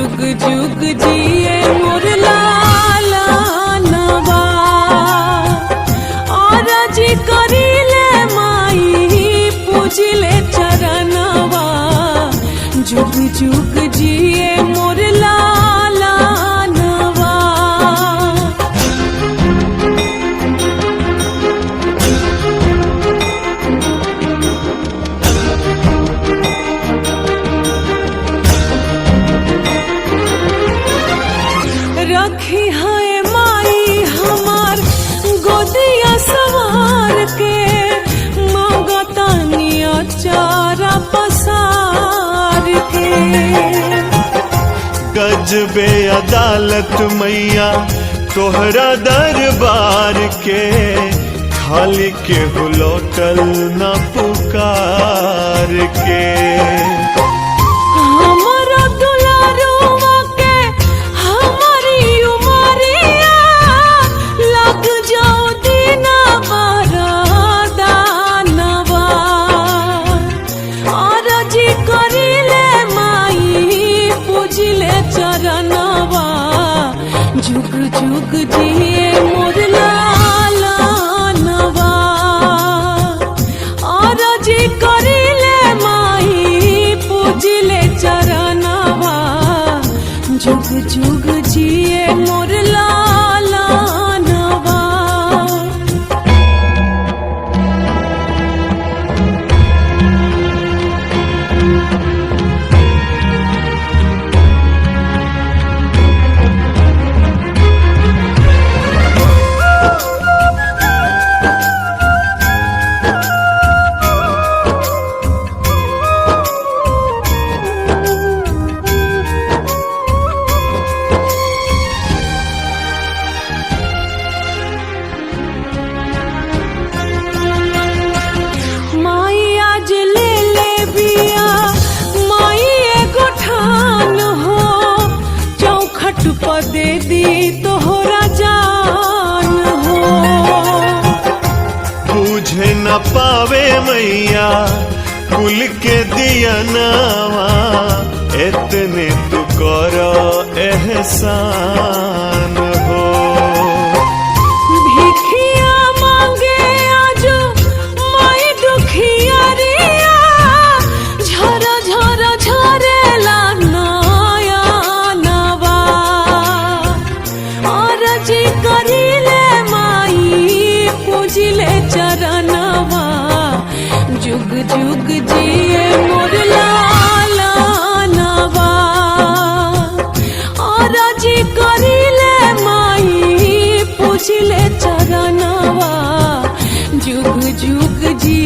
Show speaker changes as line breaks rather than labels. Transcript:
जुग जुग जिए मोर लाला नवा और जी करिले माई पूजिले चरणवा जुग जुग जिए मोर लाला नवा। रखी है माई हमार गोदिया सवार के मांगतानिया चारा पसार के।
गजबे अदालत मैया तोहरा दरबार के खाली के लौटल न पुकार के।
हमारा दुलारुआ के हमारी उमरिया लग जाओ दीना दानवा और जी करिले माई पूजिले चरणवा जुग जुग जिए मोर लाला नवा और जी करिले माई पूजिले चरणवा जुग जुग जिए मोर लाला नवा। माई आज ले ले बिया माई एगो ठान हो चौखट पर दे दी तोहरा जान हो।
बुझे न पावे मैया कुल के दिया नावा इतने तू करो एहसान हो।
भिखिया मांगे आज माई दुखिया रिया झर झर झरेला नया नवा और जी करिले माई पूजिले चरणवा जुग जुग जिए मोर लाला नवा और जी करिले माई पूजिले चरणवा जुग जुग जी